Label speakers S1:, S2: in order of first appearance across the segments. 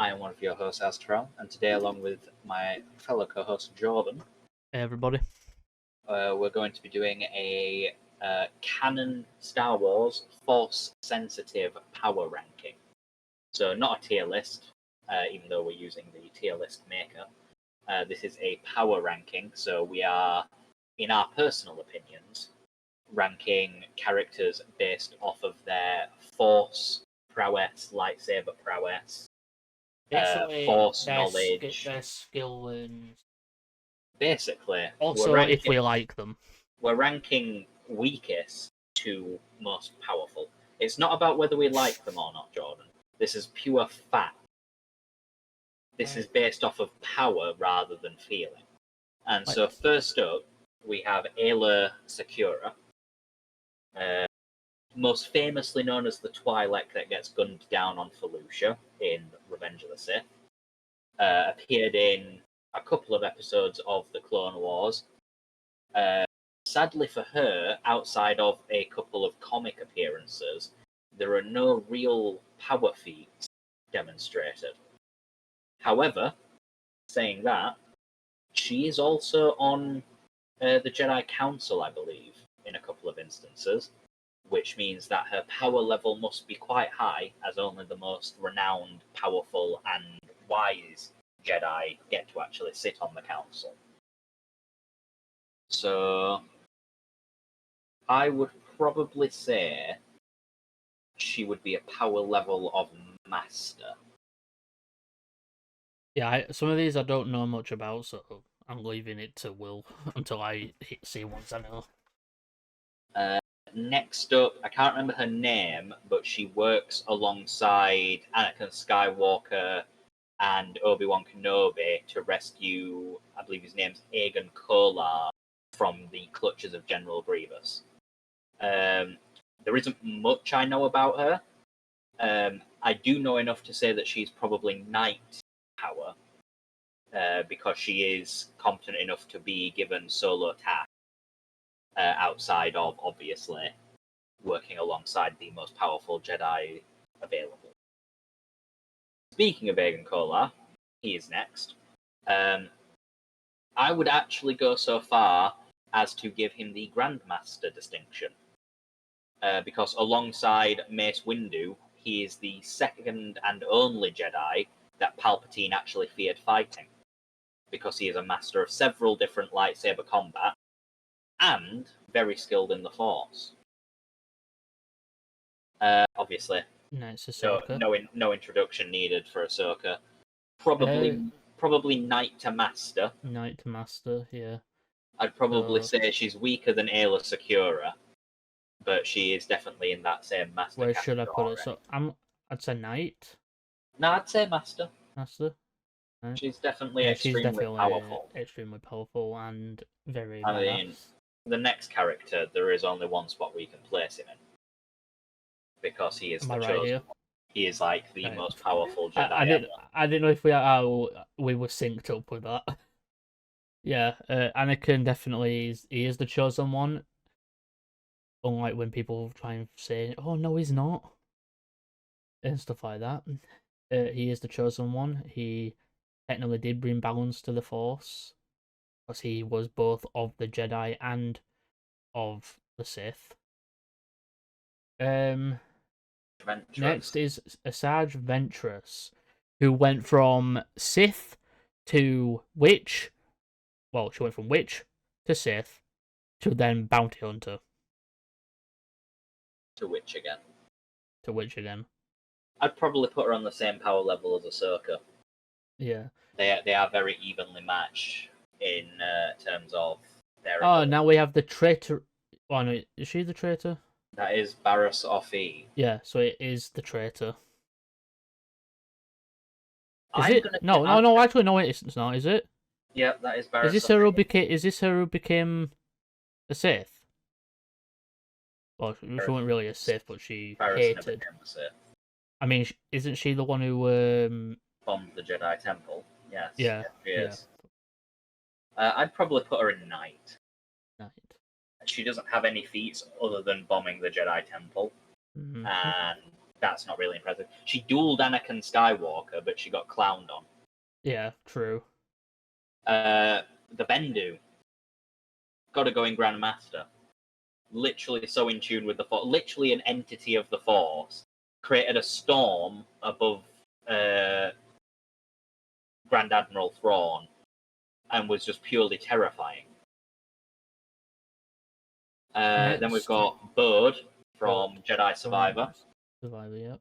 S1: I am one of your hosts, Azteral, and today, along with my fellow co-host Jordan,
S2: Hey everybody.
S1: we're going to be doing a canon Star Wars Force-sensitive power ranking. So not a tier list, even though we're using the tier list maker. This is a power ranking, so we are, in our personal opinions, ranking characters based off of their Force prowess, lightsaber prowess, Force knowledge.
S2: Their skill and
S1: Basically,
S2: also if we like them.
S1: we're ranking weakest to most powerful. It's not about whether we like them or not, Jordan. This is pure fact. This is based off of power rather than feeling. And so first up, we have Ayla Secura, most famously known as the Twi'lek that gets gunned down on Felucia in Revenge of the Sith. Appeared in a couple of episodes of the Clone Wars. Sadly for her, outside of a couple of comic appearances, there are no real power feats demonstrated. However, saying that, she is also on the Jedi Council, I believe, in a couple of instances, which means that her power level must be quite high, as only the most renowned, powerful, and wise Jedi get to actually sit on the council. So I would probably say she would be a power level of Master.
S2: Yeah, some of these I don't know much about, so I'm leaving it to Will until I see ones I know.
S1: Next up, I can't remember her name, but she works alongside Anakin Skywalker and Obi-Wan Kenobi to rescue, I believe his name's Aegon Kolar, from the clutches of General Grievous. There isn't much I know about her. I do know enough to say that she's probably Knight power, because she is competent enough to be given solo tasks outside of, obviously, working alongside the most powerful Jedi available. Speaking of Aegon Kolar, he is next. I would actually go so far as to give him the Grandmaster distinction, because alongside Mace Windu, he is the second and only Jedi that Palpatine actually feared fighting, because he is a master of several different lightsaber combat and very skilled in the Force. Obviously, no introduction needed for Ahsoka. Probably Knight to Master.
S2: Knight to Master, yeah.
S1: I'd probably say she's weaker than Ayla Secura, but she is definitely in that same Master.
S2: Where should I put her? So I'd say Knight.
S1: No, I'd say Master.
S2: Master.
S1: Right. She's definitely extremely powerful.
S2: Extremely powerful and very.
S1: I mean, the next character, there is only one spot where you can place him in, because he is the chosen one. He is like the most powerful Jedi.
S2: I didn't know if we were synced up with that. Yeah, Anakin definitely is the chosen one. Unlike when people try and say, "Oh no, he's not," and stuff like that. He is the chosen one. He technically did bring balance to the Force, because he was both of the Jedi and of the Sith. Next is Asajj Ventress, who went from Sith to Witch. Well, she went from Witch to Sith to then Bounty Hunter.
S1: To Witch again.
S2: To Witch again.
S1: I'd probably put her on the same power level as Ahsoka.
S2: Yeah.
S1: They are very evenly matched in terms of their.
S2: Oh, now we have the traitor. Oh no, is she the traitor?
S1: That is Barriss Offee.
S2: Yeah, so it is the traitor. Is it? No, actually, no, it's not, is it?
S1: Yeah, that is Barriss.
S2: Is this her who became a Sith? Well, she wasn't really a Sith, but she hated. I mean, isn't she the one who
S1: bombed the Jedi Temple? Yes.
S2: Yeah.
S1: She is. Yeah. I'd probably put her in Knight.
S2: Knight.
S1: She doesn't have any feats other than bombing the Jedi Temple, and That's not really impressive. She dueled Anakin Skywalker, but she got clowned on.
S2: Yeah, true.
S1: The Bendu got to go in Grandmaster. Literally so in tune with the Force, literally an entity of the Force, created a storm above Grand Admiral Thrawn, and was just purely terrifying. Then we've got Bode from Jedi Survivor.
S2: Survivor,
S1: yep.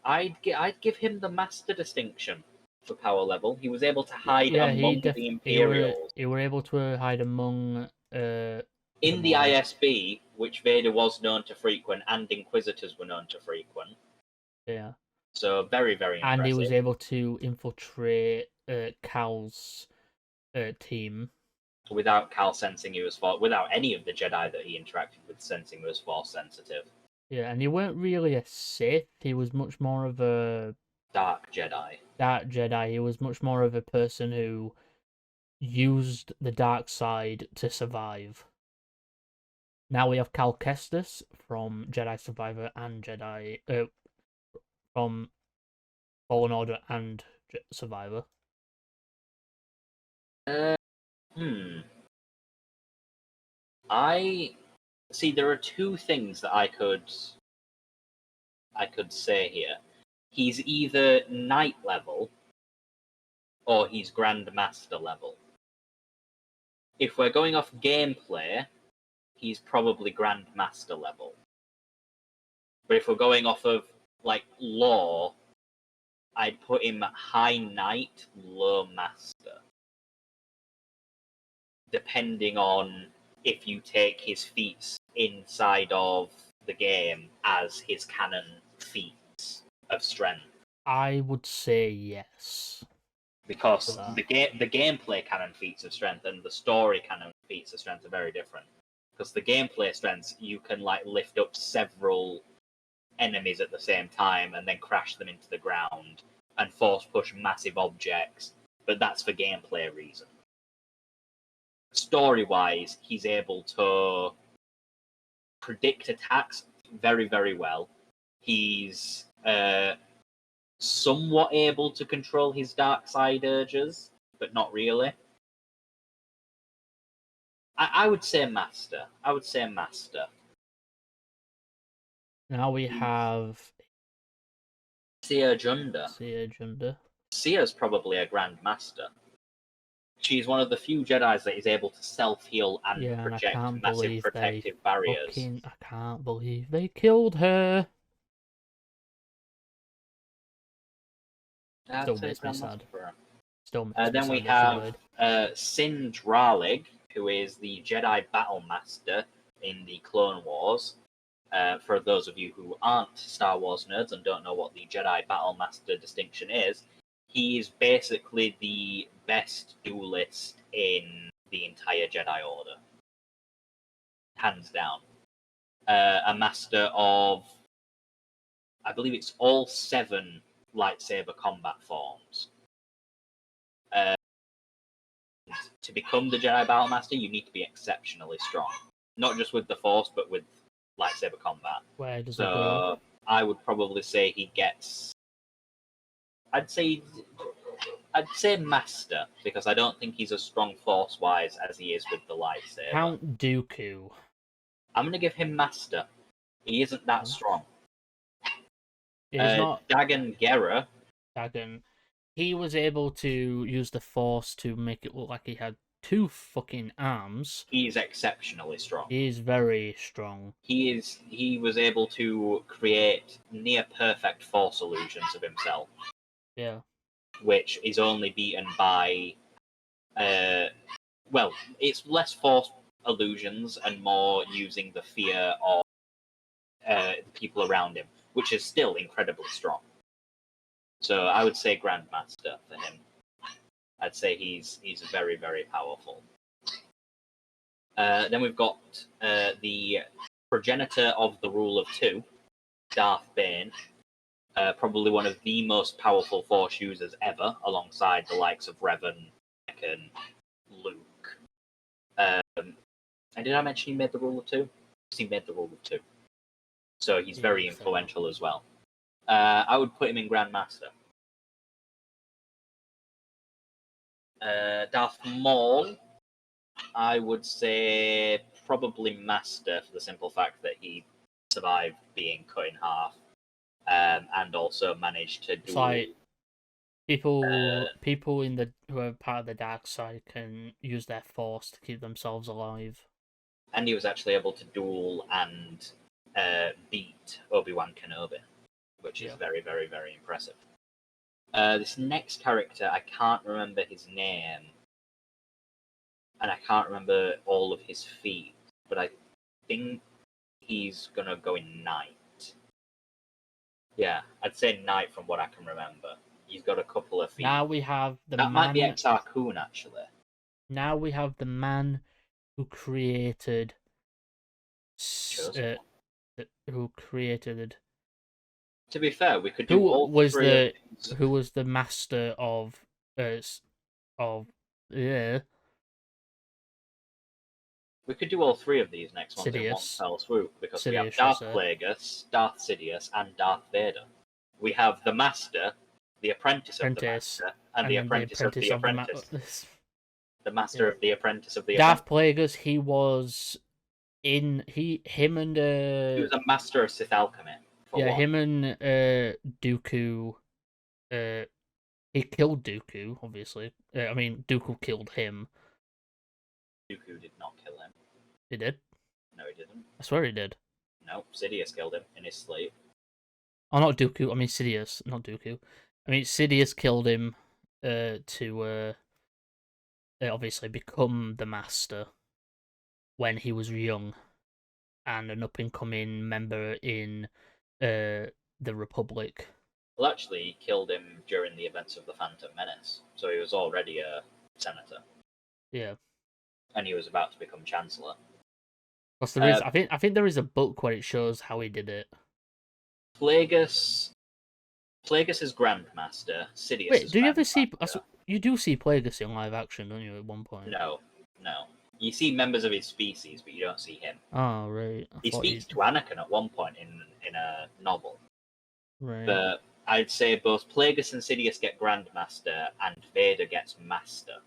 S1: I'd give him the Master distinction for power level. He was able to hide among the Imperials.
S2: He were able to hide among
S1: in the ISB, which Vader was known to frequent, and Inquisitors were known to frequent.
S2: Yeah.
S1: So very, very impressive.
S2: And he was able to infiltrate Cal's team.
S1: Without Cal sensing he was Force, without any of the Jedi that he interacted with sensing he was Force sensitive.
S2: Yeah, and he weren't really a Sith. He was much more of a
S1: Dark Jedi.
S2: Dark Jedi. He was much more of a person who used the dark side to survive. Now we have Cal Kestis from Jedi Survivor and Jedi from Fallen Order and Survivor.
S1: I see. There are two things that I could say here. He's either Knight level or he's Grandmaster level. If we're going off gameplay, he's probably Grandmaster level. But if we're going off of like lore, I'd put him High Knight, Low Master. Depending on if you take his feats inside of the game as his canon feats of strength.
S2: I would say yes.
S1: Because the gameplay canon feats of strength and the story canon feats of strength are very different. Because the gameplay strengths, you can like lift up several enemies at the same time and then crash them into the ground and force push massive objects, but that's for gameplay reasons. Story-wise, he's able to predict attacks very, very well. He's somewhat able to control his dark side urges, but not really. I would say Master.
S2: Now we have
S1: Sia Junda. Sia's probably a Grand Master. She's one of the few Jedis that is able to self-heal and project massive protective barriers.
S2: I can't believe they killed her. Still makes me sad.
S1: Then we have Sin Dralig, who is the Jedi Battle Master in the Clone Wars. For those of you who aren't Star Wars nerds and don't know what the Jedi Battle Master distinction is, he is basically the best duelist in the entire Jedi Order. Hands down. A master of, I believe it's all 7 lightsaber combat forms. To become the Jedi Battle Master, you need to be exceptionally strong. Not just with the Force, but with lightsaber combat.
S2: Where does it go?
S1: I would probably say he gets... I'd say Master, because I don't think he's as strong Force-wise as he is with the lightsaber.
S2: Count Dooku.
S1: I'm going to give him Master. He isn't that strong.
S2: He's not...
S1: Dagan Gera.
S2: He was able to use the Force to make it look like he had 2 fucking arms.
S1: He's exceptionally strong.
S2: He's very strong.
S1: He was able to create near perfect Force illusions of himself.
S2: Yeah.
S1: Which is only beaten by well, it's less Force illusions and more using the fear of the people around him, which is still incredibly strong. So I would say Grandmaster for him. I'd say he's very, very powerful. Then we've got the progenitor of the Rule of Two, Darth Bane. Probably one of the most powerful Force users ever, alongside the likes of Revan, and Luke. And did I mention he made the Rule of Two? He made the Rule of Two. So he's very influential as well.
S2: well.
S1: I would put him in Grandmaster. Darth Maul, I would say probably Master for the simple fact that he survived being cut in half, and also managed to
S2: It's
S1: duel.
S2: like people who are part of the dark side can use their force to keep themselves alive.
S1: And he was actually able to duel and beat Obi-Wan Kenobi, which is very, very, very impressive. This next character, I can't remember his name, and I can't remember all of his feats, but I think he's gonna go in Knight. Yeah, I'd say Knight from what I can remember. He's got a couple of feats.
S2: Now we have
S1: that might be Exar Kun, actually.
S2: Now we have the man who created
S1: To be fair, we could do all three.
S2: Who was the master of yeah.
S1: We could do all three of these next ones
S2: Sidious.
S1: in one fell swoop, because we have
S2: Sidious,
S1: Darth Plagueis, Darth Sidious, and Darth Vader. We have the Master, the Apprentice of the Master, and the Apprentice of the Apprentice. The Master of the Apprentice of the
S2: Darth
S1: Apprentice.
S2: Plagueis, he was in him and
S1: he was a Master of Sith alchemy.
S2: Him and Dooku. He killed Dooku, obviously. I mean, Dooku killed him.
S1: Dooku did not kill him.
S2: He did?
S1: No, he didn't.
S2: I swear he did.
S1: No, Sidious killed him in his sleep.
S2: Oh, not Dooku. I mean Sidious, not Dooku. I mean Sidious killed him to obviously become the Master when he was young and an up-and-coming member in the Republic.
S1: Well, actually, he killed him during the events of the Phantom Menace, so he was already a senator.
S2: Yeah.
S1: And he was about to become Chancellor.
S2: Plus, there is, I think there is a book where it shows how he did it.
S1: Plagueis is Grandmaster. Sidious.
S2: Wait,
S1: is
S2: do you ever see?
S1: Grandmaster.
S2: You do see Plagueis in live action, don't you? At one point.
S1: No. You see members of his species, but you don't see him.
S2: Oh right.
S1: He speaks to Anakin at one point in a novel.
S2: Right.
S1: But I'd say both Plagueis and Sidious get Grandmaster, and Vader gets Master.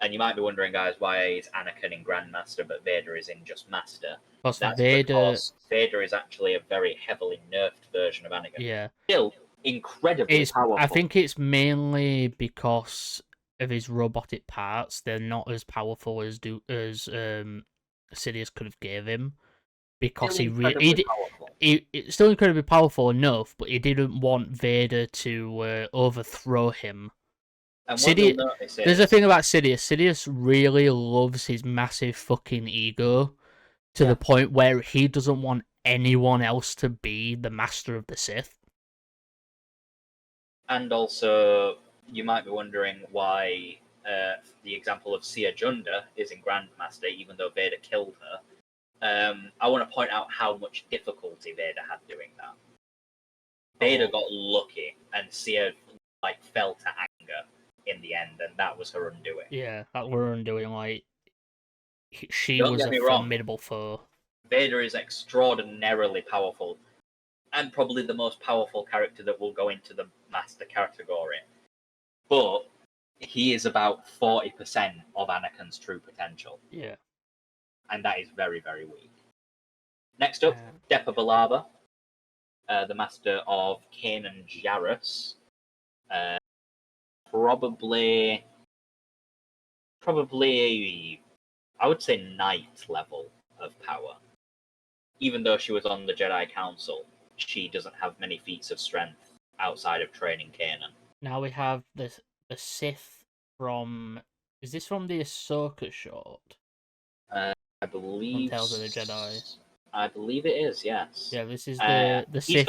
S1: And you might be wondering, guys, why is Anakin in Grandmaster, but Vader is in just Master? That's because Vader is actually a very heavily nerfed version of Anakin.
S2: Yeah.
S1: Still incredibly powerful.
S2: I think it's mainly because of his robotic parts. They're not as powerful as Sidious could have gave him. Because it's still incredibly powerful enough, but he didn't want Vader to overthrow him.
S1: And
S2: there's a thing about Sidious. Sidious really loves his massive fucking ego to the point where he doesn't want anyone else to be the Master of the Sith.
S1: And also, you might be wondering why the example of Sia Junda is in Grandmaster, even though Vader killed her. I want to point out how much difficulty Vader had doing that. Vader got lucky, and Sia fell to anger in the end, and that was her undoing.
S2: Yeah, that was her undoing. She was a formidable foe.
S1: Vader is extraordinarily powerful, and probably the most powerful character that will go into the Master category. But he is about 40% of Anakin's true potential.
S2: Yeah.
S1: And that is very, very weak. Next up, Depa Billaba, the Master of Kanan Jarrus. Probably, I would say Knight level of power. Even though she was on the Jedi Council, she doesn't have many feats of strength outside of training Kanan.
S2: Now we have the Sith from... Is this from the Ahsoka short?
S1: I believe...
S2: From Tales of the Jedi.
S1: I believe it is, yes.
S2: Yeah, this is the Sith...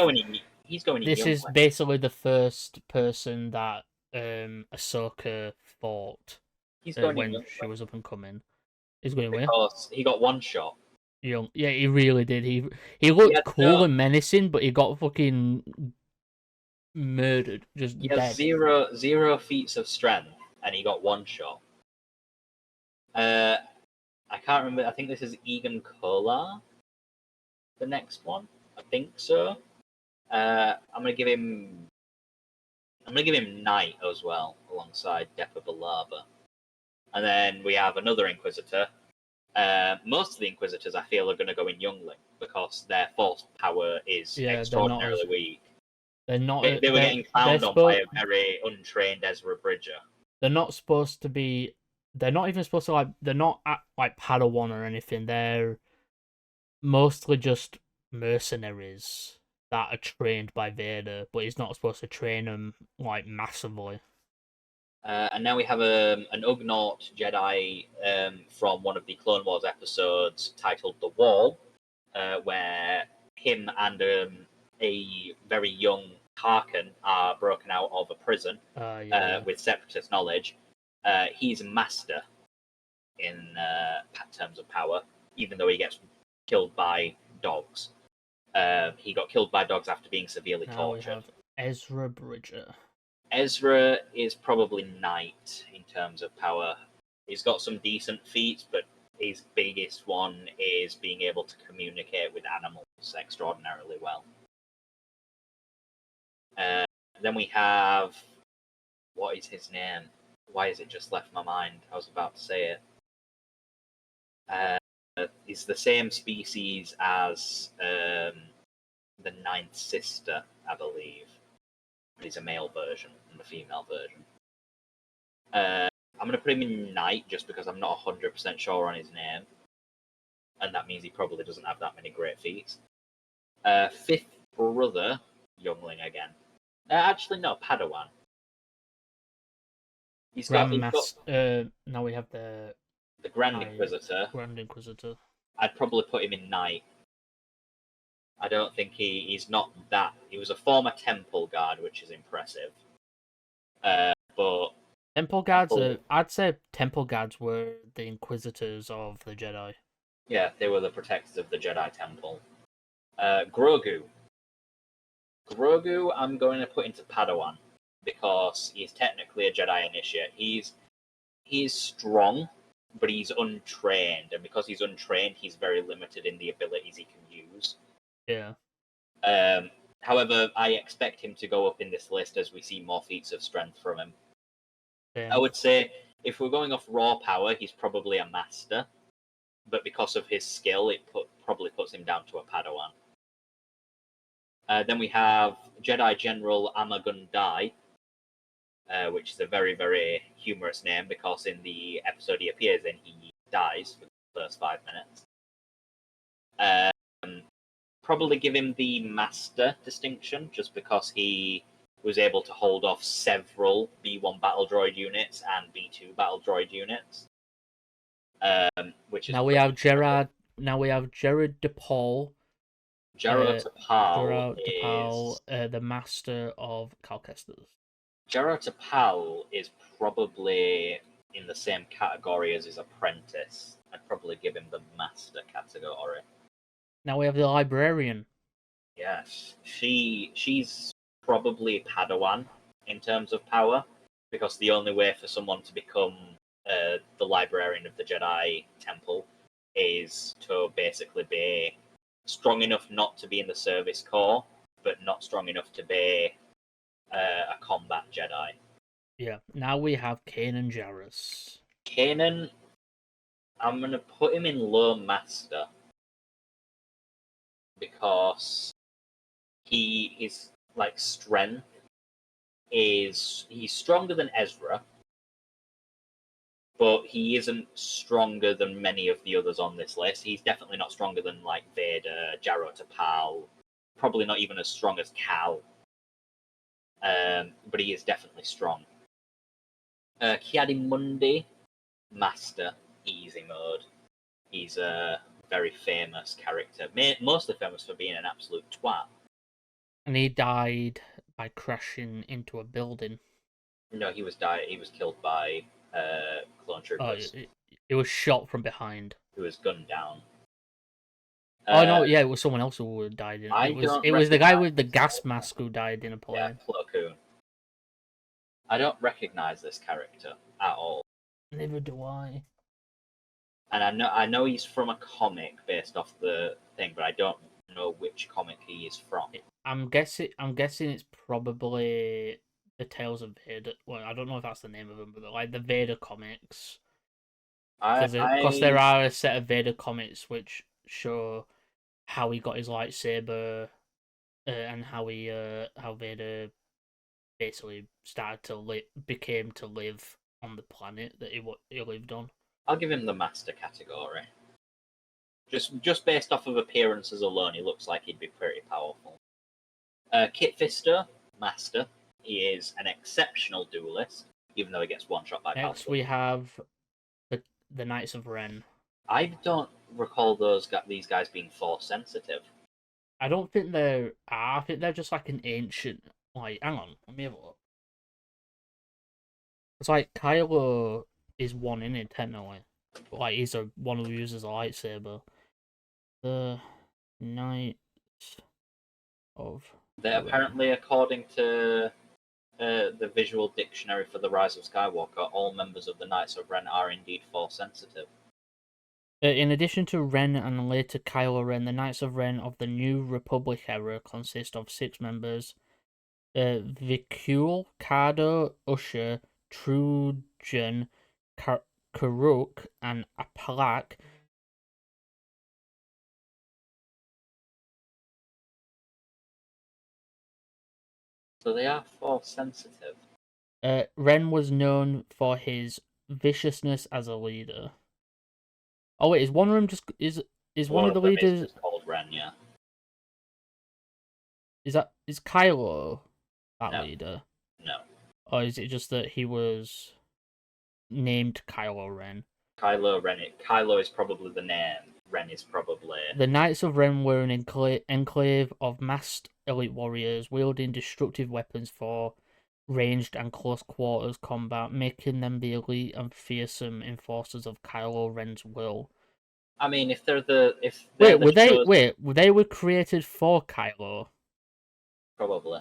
S1: He's going in
S2: This is basically the first person that Ahsoka fought when she was up and coming. He's going where?
S1: Because he got one shot.
S2: Yeah, he really did. He looked cool and menacing, but he got fucking murdered. Just
S1: he
S2: dead.
S1: Has zero feats of strength, and he got one shot. I can't remember. I think this is Egan Kolar, the next one. I think so. I'm gonna give him Knight as well, alongside Depa Billaba. And then we have another Inquisitor. Most of the Inquisitors, I feel, are going to go in Youngling because their force power is extraordinarily weak.
S2: They're not.
S1: They were getting clowned on by a very untrained Ezra Bridger.
S2: They're not supposed to be. They're not even supposed to They're not like Padawan or anything. They're mostly just mercenaries that are trained by Vader, but he's not supposed to train them like massively.
S1: And now we have an Ugnaught Jedi from one of the Clone Wars episodes titled The Wall, where him and a very young Tarkin are broken out of a prison with separatist knowledge. He's a master in terms of power, even though he gets killed by dogs. He got killed by dogs after being severely tortured.
S2: We have Ezra Bridger.
S1: Ezra is probably Knight in terms of power. He's got some decent feats, but his biggest one is being able to communicate with animals extraordinarily well. Then we have... What is his name? Why has it just left my mind? I was about to say it. He's the same species as the Ninth Sister, I believe. But he's a male version and the female version. I'm going to put him in Knight just because I'm not 100% sure on his name. And that means he probably doesn't have that many great feats. Fifth brother, Youngling again. Actually, no, Padawan.
S2: Now we have the
S1: Grand Inquisitor.
S2: Grand Inquisitor.
S1: I'd probably put him in Knight. I don't think he's not that. He was a former Temple Guard, which is impressive. But
S2: Temple Guards, I'd say Temple Guards were the Inquisitors of the Jedi.
S1: Yeah, they were the protectors of the Jedi Temple. Grogu. Grogu, I'm going to put into Padawan because he's technically a Jedi Initiate. He's strong, but he's untrained, and because he's untrained, he's very limited in the abilities he can use.
S2: Yeah.
S1: However, I expect him to go up in this list as we see more feats of strength from him.
S2: Yeah.
S1: I would say if we're going off raw power, he's probably a master, but because of his skill, it probably puts him down to a Padawan. Then we have Jedi General Amagun Dai, which is a very, very humorous name because in the episode he appears in, he dies for the first 5 minutes. Probably give him the Master distinction just because he was able to hold off several B1 battle droid units and B2 battle droid units. Which is
S2: now we have Jared DePaul.
S1: Jared DePaul
S2: is the Master of Cal Kestis.
S1: Jared DePaul is probably in the same category as his apprentice. I'd probably give him the Master category.
S2: Now we have the Librarian.
S1: Yes, she's probably Padawan in terms of power, because the only way for someone to become the Librarian of the Jedi Temple is to basically be strong enough not to be in the service corps, but not strong enough to be a combat Jedi.
S2: Yeah, now we have Kanan Jarrus.
S1: Kanan, I'm going to put him in low Master, because his like strength he's stronger than Ezra, but he isn't stronger than many of the others on this list. He's definitely not stronger than like Vader, Jarrod Tapal, probably not even as strong as Cal. But he is definitely strong. Ki-Adi-Mundi, Master, easy mode. He's a very famous character, mostly famous for being an absolute twat.
S2: And he died by crashing into a building.
S1: No, he was killed by clone troopers.
S2: It was shot from behind.
S1: He was gunned down.
S2: No, yeah, it was someone else who died in it. It was the guy with the gas mask who died in a plane.
S1: Yeah, Plo Koon. I don't recognize this character at all.
S2: Neither do I.
S1: And I know he's from a comic based off the thing, but I don't know which comic he is from.
S2: I'm guessing it's probably the Tales of Vader. Well, I don't know if that's the name of them, but like the Vader comics. Because there are a set of Vader comics which show how he got his lightsaber, and how Vader basically became to live on the planet that he lived on.
S1: I'll give him the master category. Just based off of appearances alone, he looks like he'd be pretty powerful. Kit Fister, master. He is an exceptional duelist, even though he gets one shot by
S2: Next,
S1: Palpatine.
S2: we have the Knights of Ren.
S1: I don't recall these guys being Force sensitive.
S2: I don't think they're. I think they're just like an ancient. Like, hang on, let me have a look. It's like Kylo is one in it technically, but like he's one who uses a lightsaber. The Knights of.
S1: They're apparently, according to the visual dictionary for the Rise of Skywalker, all members of the Knights of Ren are indeed Force sensitive.
S2: In addition to Ren and later Kylo Ren, the Knights of Ren of the New Republic era consist of 6 members: Vikul, Kado, Usher, Trujan, Karuk, and Apalak.
S1: So they are Force sensitive.
S2: Ren was known for his viciousness as a leader. Oh wait, is one of them just is one of the
S1: them
S2: leaders?
S1: is just called Ren, yeah.
S2: Is Kylo that
S1: No.
S2: leader?
S1: No.
S2: Or is it just that he was named Kylo Ren?
S1: Kylo is probably the name. Ren is probably...
S2: The Knights of Ren were an enclave of masked elite warriors wielding destructive weapons for ranged and close quarters combat, making them the elite and fearsome enforcers of Kylo Ren's will.
S1: I mean, if they're
S2: they were created for Kylo?
S1: Probably.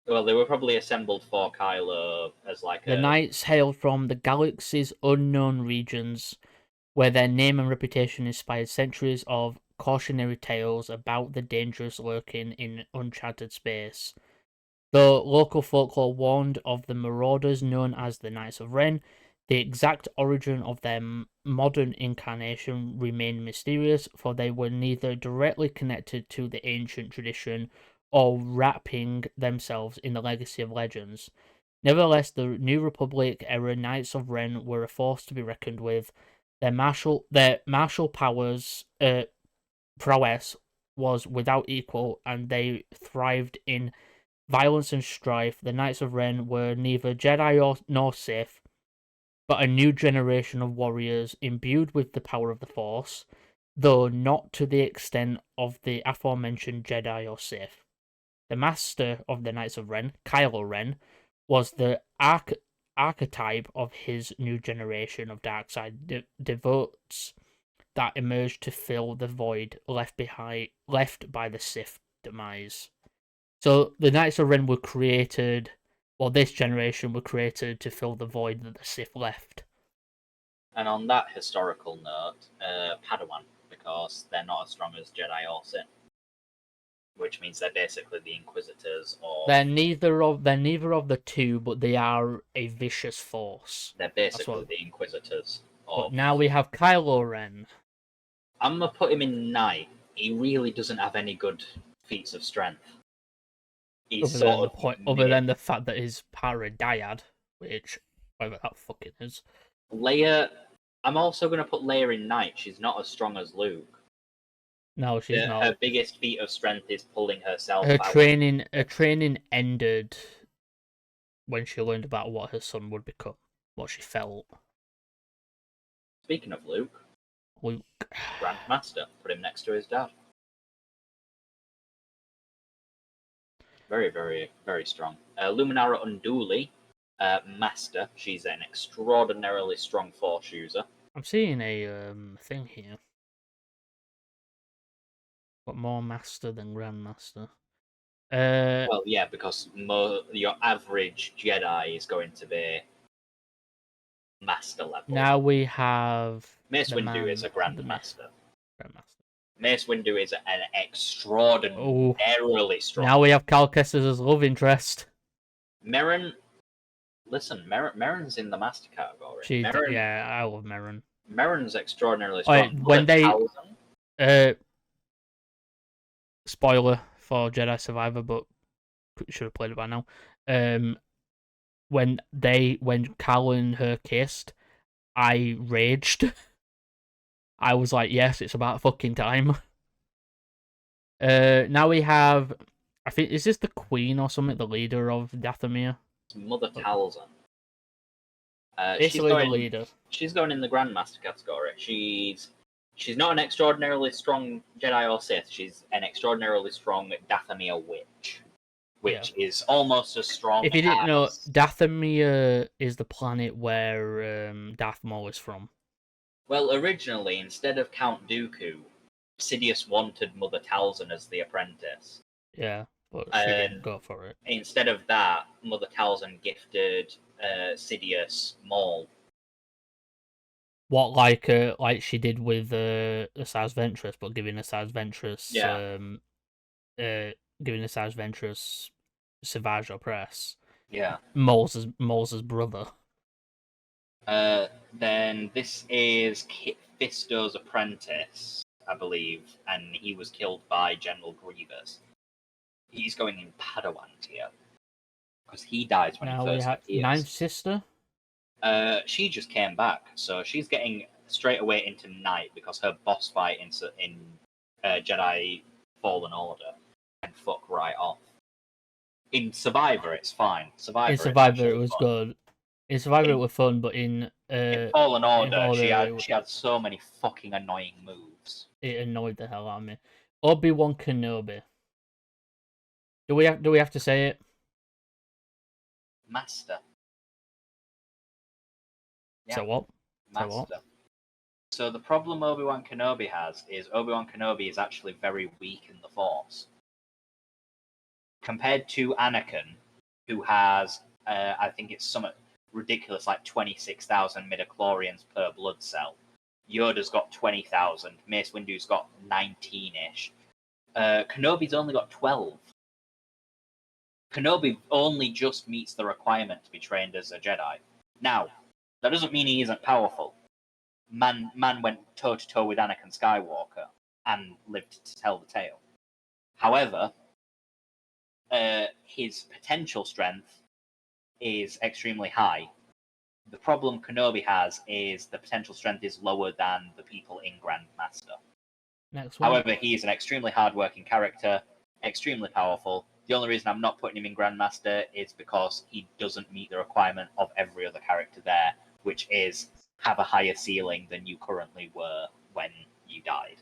S1: Well, they were probably assembled for Kylo as like
S2: The Knights hailed from the galaxy's unknown regions, where their name and reputation inspired centuries of cautionary tales about the dangers lurking in uncharted space. Though local folklore warned of the marauders known as the Knights of Ren, the exact origin of their modern incarnation remained mysterious, for they were neither directly connected to the ancient tradition or wrapping themselves in the legacy of legends. Nevertheless, the New Republic era Knights of Ren were a force to be reckoned with. Their martial prowess was without equal, and they thrived in violence and strife. The Knights of Ren were neither Jedi nor Sith, but a new generation of warriors imbued with the power of the Force, though not to the extent of the aforementioned Jedi or Sith. The master of the Knights of Ren, Kylo Ren, was the archetype of his new generation of darkside devotes that emerged to fill the void left by the Sith demise. So the Knights of Ren were created, or this generation were created to fill the void that the Sith left.
S1: And on that historical note, Padawan, because they're not as strong as Jedi or Sith, which means they're basically the Inquisitors. Or
S2: they're neither of the two, but they are a vicious force.
S1: They're basically the Inquisitors.
S2: But now we have Kylo Ren.
S1: I'm gonna put him in Knight. He really doesn't have any good feats of strength.
S2: Other than the fact that his para dyad, which whatever that fucking is.
S1: Leia, I'm also gonna put Leia in Knight. She's not as strong as Luke.
S2: No, she's not.
S1: Her biggest feat of strength is pulling herself
S2: Her
S1: out.
S2: Her training ended when she learned about what her son would become, what she felt.
S1: Speaking of Luke, Grandmaster, put him next to his dad. Very, very, very strong. Luminara Unduli, Master. She's an extraordinarily strong Force user.
S2: I'm seeing a thing here. Got more Master than Grandmaster.
S1: Well, yeah, because your average Jedi is going to be Master level.
S2: Now we have
S1: Mace Windu is a Grandmaster. Mace Windu is an extraordinarily strong.
S2: Now we have Cal Kestis as love interest.
S1: Merrin, listen, Merrin's in the master category. Merrin,
S2: Yeah, I love Merrin.
S1: Merrin's extraordinarily strong.
S2: Right, when they spoiler for Jedi Survivor, but should have played it by now. When Cal and her kissed, I raged. I was like, yes, it's about fucking time. Now we have, I think, is this the Queen or something, the leader of Dathomir?
S1: Mother Talzin.
S2: Basically the leader.
S1: She's going in the Grandmaster category. She's not an extraordinarily strong Jedi or Sith. She's an extraordinarily strong Dathomir witch, which is almost as strong.
S2: If you didn't know, Dathomir is the planet where Darth Maul is from.
S1: Well, originally, instead of Count Dooku, Sidious wanted Mother Talzin as the apprentice.
S2: Yeah, but she didn't go for it.
S1: Instead of that, Mother Talzin gifted Sidious Maul.
S2: What, like she did with Asajj Ventress, but giving Asajj Ventress, giving Asajj Ventress Savage Opress.
S1: Yeah.
S2: Maul's brother.
S1: Then this is Kit Fisto's apprentice, I believe, and he was killed by General Grievous. He's going in Padawan tier because he dies when he first appears.
S2: Ninth Sister.
S1: She just came back, so she's getting straight away into Night because her boss fight in Jedi Fallen Order and fuck right off. In Survivor, it's fine.
S2: In Survivor, it was good. In Survivor, it was fun, but in
S1: Fallen Order, she had so many fucking annoying moves.
S2: It annoyed the hell out of me. Obi-Wan Kenobi. Do we have to say it?
S1: Master.
S2: Yeah. So what?
S1: Master. So the problem Obi-Wan Kenobi has is Obi-Wan Kenobi is actually very weak in the Force. Compared to Anakin, who has, I think it's somewhat ridiculous, like 26,000 midichlorians per blood cell. Yoda's got 20,000. Mace Windu's got 19-ish. Kenobi's only got 12. Kenobi only just meets the requirement to be trained as a Jedi. Now, that doesn't mean he isn't powerful. Man went toe-to-toe with Anakin Skywalker and lived to tell the tale. However, his potential strength is extremely high. The problem Kenobi has is the potential strength is lower than the people in Grandmaster.
S2: Next one.
S1: However, he is an extremely hard-working character, extremely powerful. The only reason I'm not putting him in Grandmaster is because he doesn't meet the requirement of every other character there, which is have a higher ceiling than you currently were when you died.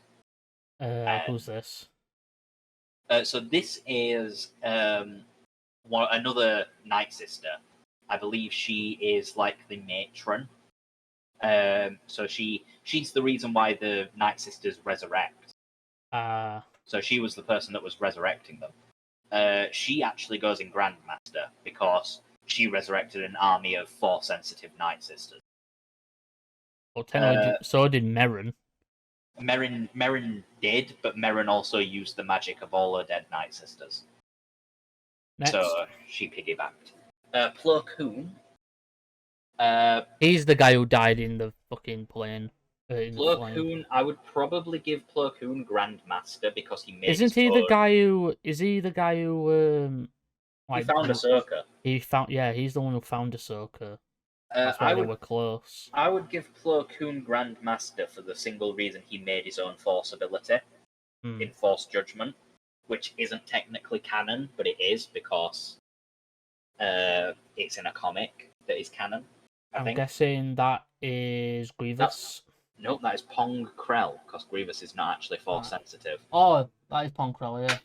S2: Who's this?
S1: So this is another Night Sister. I believe she is like the matron. So she's the reason why the Night Sisters resurrect. So she was the person that was resurrecting them. She actually goes in Grandmaster because she resurrected an army of Force-sensitive Night Sisters.
S2: Well, so did Merrin.
S1: Merrin did, but Merrin also used the magic of all her dead Night Sisters.
S2: Next.
S1: So she piggybacked. Plo Koon.
S2: He's the guy who died in the fucking plane.
S1: Plo Koon, I would probably give Plo Koon Grandmaster because he made.
S2: Isn't he the guy who? Is he the guy who?
S1: He found Ahsoka.
S2: He's the one who found Ahsoka. That's why they were close.
S1: I would give Plo Koon Grandmaster for the single reason he made his own Force ability in Force Judgment, which isn't technically canon, but it is because it's in a comic that is canon. I'm
S2: guessing that is Grievous.
S1: Nope, that is Pong Krell, because Grievous is not actually Force sensitive.
S2: Oh, that is Pong Krell, yeah.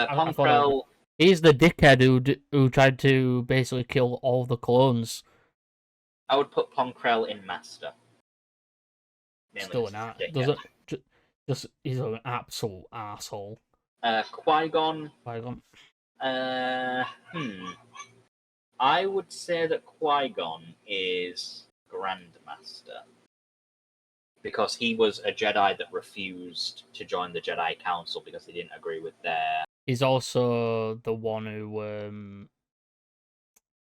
S1: Pong Krell.
S2: He's the dickhead who tried to basically kill all the clones.
S1: I would put Pong Krell in Master.
S2: Still an he's an absolute asshole.
S1: Qui-Gon. I would say that Qui-Gon is Grandmaster. because he was a Jedi that refused to join the Jedi Council because he didn't agree with their.
S2: He's also the one who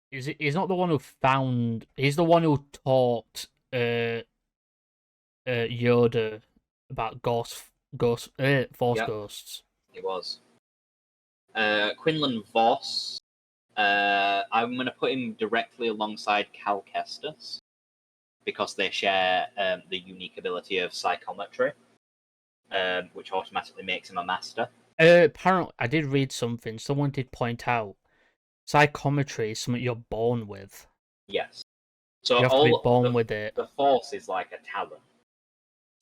S2: he's not the one who found. He's the one who taught Yoda about force
S1: Yep.
S2: ghosts.
S1: He was. Quinlan Voss. I'm going to put him directly alongside Cal Kestis because they share the unique ability of psychometry, which automatically makes him a master.
S2: Apparently, I did read something. Someone did point out psychometry is something you're born with.
S1: Yes. So
S2: You have to be born with it.
S1: The Force is like a talent.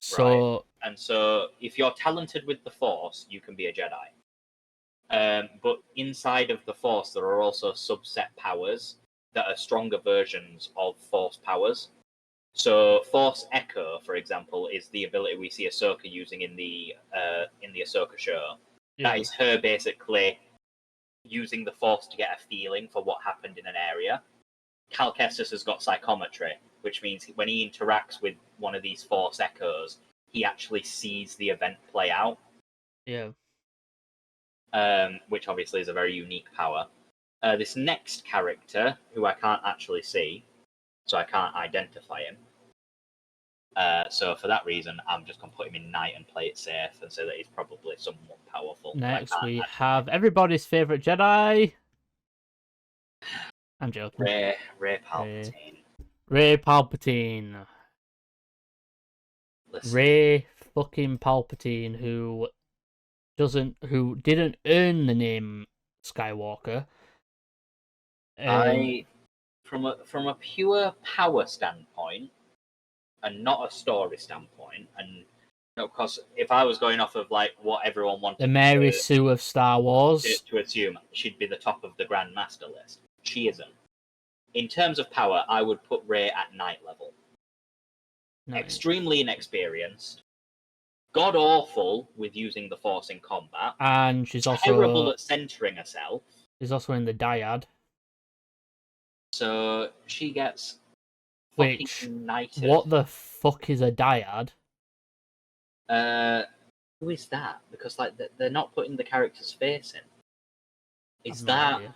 S2: So,
S1: right? And so if you're talented with the Force, you can be a Jedi. But inside of the Force, there are also subset powers that are stronger versions of Force powers. So Force Echo, for example, is the ability we see Ahsoka using in the Ahsoka show.
S2: yeah.
S1: That is her basically using the Force to get a feeling for what happened in an area. Cal Kestis has got psychometry, which means when he interacts with one of these Force Echoes, he actually sees the event play out.
S2: Yeah.
S1: Which obviously is a very unique power. This next character, who I can't actually see, so I can't identify him. So for that reason, I'm just going to put him in Knight and play it safe and say that he's probably somewhat powerful.
S2: Next, we have everybody's favorite Jedi. I'm joking.
S1: Ray Palpatine.
S2: Ray Palpatine.
S1: Listen.
S2: Ray fucking Palpatine, who didn't earn the name Skywalker.
S1: From a pure power standpoint, and not a story standpoint, and of course, if I was going off of like what everyone wanted,
S2: the Mary Sue of Star Wars,
S1: to assume she'd be the top of the Grand Master list, she isn't. In terms of power, I would put Rey at Knight level. Nice. Extremely inexperienced, god awful with using the Force in combat,
S2: and she's
S1: terrible at centering herself.
S2: She's also in the Dyad.
S1: So she gets knighted.
S2: What the fuck is a Dyad?
S1: Who is that? Because like they're not putting the character's face in. Is that? Idea.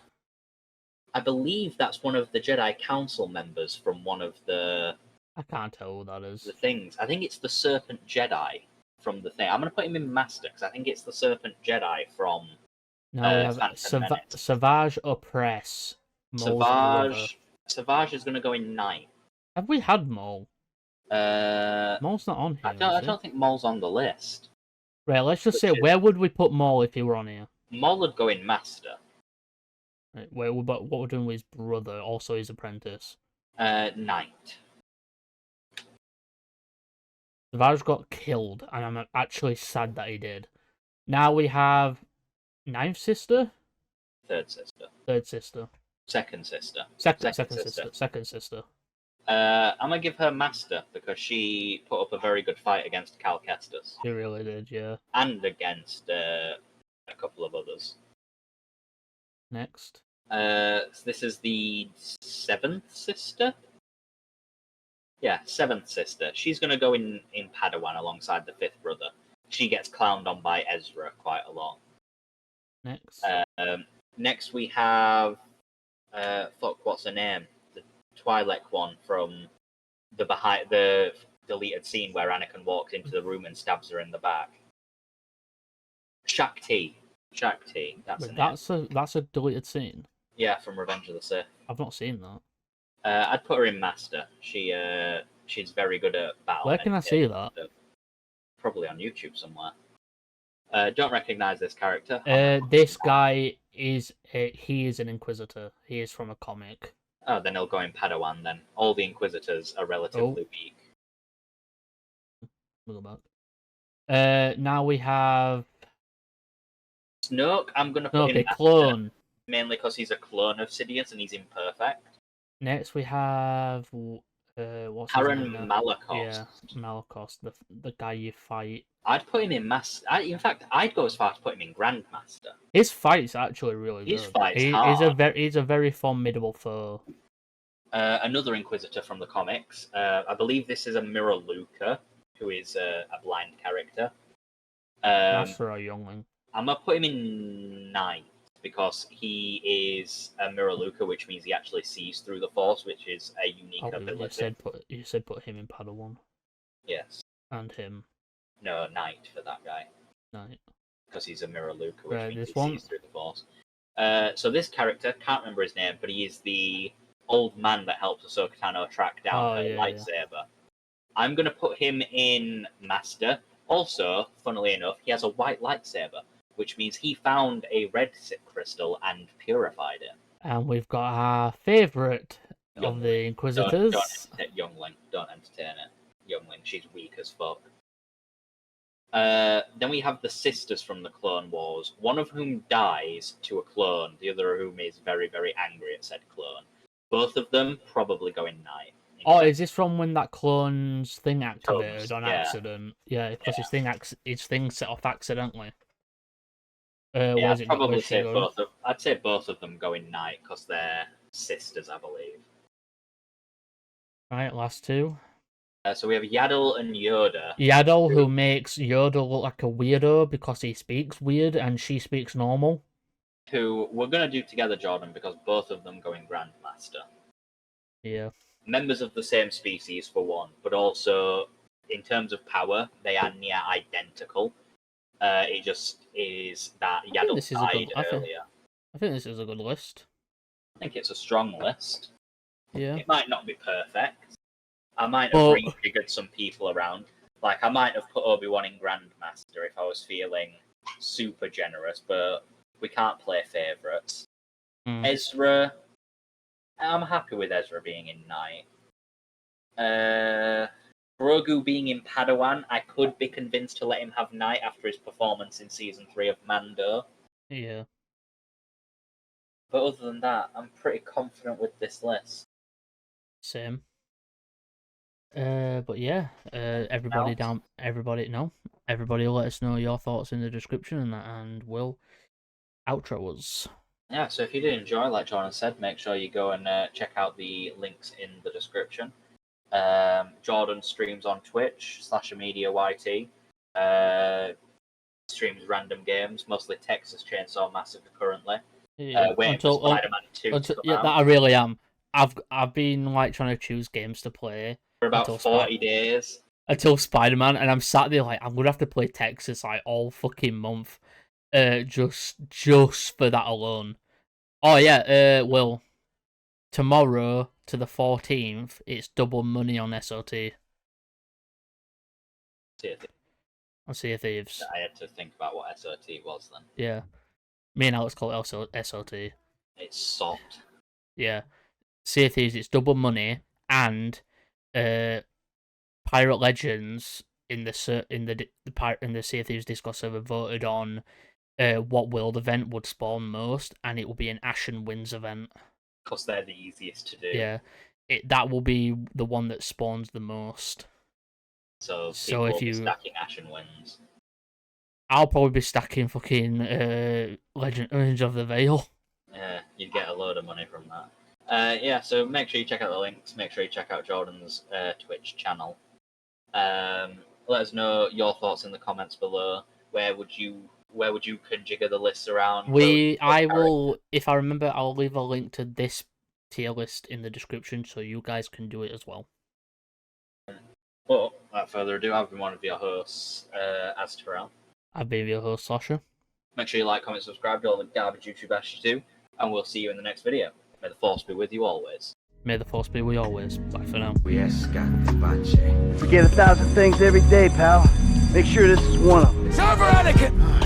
S1: I believe that's one of the Jedi Council members from one of the.
S2: I can't tell who that is.
S1: The things. I think it's the Serpent Jedi from the thing. I'm going to put him in Master because I think it's the Serpent Jedi from.
S2: Now we have Savage Opress.
S1: Savage is going to go in Knight.
S2: Have we had Maul? Maul's not on here.
S1: I don't think Maul's on the list.
S2: Right, let's just say, where would we put Maul if he were on here?
S1: Maul would go in Master.
S2: Right, what we're doing with his brother, also his apprentice?
S1: Knight.
S2: Savage got killed, and I'm actually sad that he did. Now we have Ninth Sister?
S1: Third Sister.
S2: Third Sister.
S1: Second Sister.
S2: Second sister. Second Sister.
S1: I'm gonna give her Master because she put up a very good fight against Cal Kestis.
S2: She really did, yeah.
S1: And against a couple of others.
S2: Next.
S1: So this is the Seventh Sister. Yeah, Seventh Sister. She's gonna go in Padawan alongside the Fifth Brother. She gets clowned on by Ezra quite a lot.
S2: Next.
S1: Next we have what's her name? The Twi'lek one from the deleted scene where Anakin walks into the room and stabs her in the back. Shakti. That's
S2: a deleted scene.
S1: Yeah, from Revenge of the Sith.
S2: I've not seen that.
S1: I'd put her in Master. She's very good at battle.
S2: Where can I see that?
S1: Probably on YouTube somewhere. Don't recognize this character.
S2: This guy is he is an Inquisitor. He is from a comic.
S1: Oh, then he'll go in Padawan. Then all the Inquisitors are relatively weak.
S2: We'll go back. Now we have
S1: Snoke. I'm gonna put him
S2: clone.
S1: Mainly because he's a clone of Sidious and he's imperfect.
S2: Next we have what's
S1: Taron Malakos.
S2: Yeah, Malakos, the guy you fight.
S1: I'd put him in Master. In fact, I'd go as far as put him in Grandmaster.
S2: His fight's actually really good.
S1: His fight's hard.
S2: He's a very formidable foe.
S1: Another Inquisitor from the comics. I believe this is a Mirror Luca. who is a blind character.
S2: Master or youngling?
S1: I'm gonna put him in Knight because he is a Miraluka, which means he actually sees through the Force, which is a unique ability.
S2: You said put him in Padawan.
S1: Yes.
S2: And him.
S1: No, Knight for that guy.
S2: Knight.
S1: Because he's a Miraluka, which means
S2: this
S1: he
S2: one?
S1: sees through the Force. So this character, can't remember his name, but he is the old man that helps Ahsoka Tano track down her lightsaber. Yeah. I'm going to put him in Master. Also, funnily enough, he has a white lightsaber, which means he found a red crystal and purified it.
S2: And we've got our favourite of the Inquisitors.
S1: Don't Youngling. Don't entertain it. Youngling, she's weak as fuck. Then we have the sisters from the Clone Wars, one of whom dies to a clone, the other of whom is very, very angry at said clone. Both of them probably go in Knight.
S2: Oh, is this from when that clone's thing activated on accident? Yeah, because his thing set off accidentally.
S1: I'd probably say both. I'd say both of them go in Knight because they're sisters, I believe.
S2: Right, last two.
S1: So we have Yaddle and Yoda.
S2: Yaddle, who makes Yoda look like a weirdo because he speaks weird and she speaks normal.
S1: Who we're going to do together, Jordan, because both of them go in Grandmaster.
S2: Yeah.
S1: Members of the same species, for one, but also, in terms of power, they are near identical. It just is that Yaddle died earlier.
S2: I think this is a good list.
S1: I think it's a strong list.
S2: Yeah.
S1: It might not be perfect. I might have refigured some people around. Like, I might have put Obi-Wan in Grandmaster if I was feeling super generous, but we can't play favourites. Ezra, I'm happy with Ezra being in Knight. Grogu being in Padawan, I could be convinced to let him have Knight after his performance in Season 3 of Mando.
S2: Yeah.
S1: But other than that, I'm pretty confident with this list.
S2: Same. But yeah, everybody let us know your thoughts in the description and that, and we'll outro us.
S1: Yeah, so if you did enjoy, like Jordan said, make sure you go and check out the links in the description. Jordan streams on Twitch, Slasher Media YT, streams random games, mostly Texas Chainsaw Massacre currently.
S2: Yeah,
S1: waiting for Spider-Man 2 to come out.
S2: That I really am. I've been like trying to choose games to play
S1: for about 40 days
S2: until Spider-Man, and I'm sat there like I'm gonna have to play Texas like all fucking month, just for that alone. Oh yeah, well, tomorrow to the 14th, it's double money on SOT. On Sea of Thieves.
S1: I had to think about what SOT was then.
S2: Yeah, me and Alex call it also SOT.
S1: It's soft.
S2: Yeah. Sea of Thieves, it's double money, and Pirate Legends in the Sea of Thieves Discord server voted on what world event would spawn most, and it will be an Ashen Winds event.
S1: Because they're the easiest to do.
S2: Yeah, that will be the one that spawns the most.
S1: So if you stacking Ashen Winds,
S2: I'll probably be stacking fucking Legends of the Veil.
S1: Yeah, you'd get a load of money from that. Yeah, so make sure you check out the links. Make sure you check out Jordan's Twitch channel. Let us know your thoughts in the comments below. Where would you conjigure the lists around?
S2: I will, if I remember, I'll leave a link to this tier list in the description so you guys can do it as well.
S1: But without further ado, I've been one of your hosts, Azteral.
S2: I've been your host, Slasher.
S1: Make sure you like, comment, subscribe to all the garbage YouTube ashes do, and we'll see you in the next video. May the Force be with you always.
S2: May the Force be with you always. Bye for now.
S3: We forget 1,000 things every day, pal. Make sure this is one of them.
S4: Server etiquette!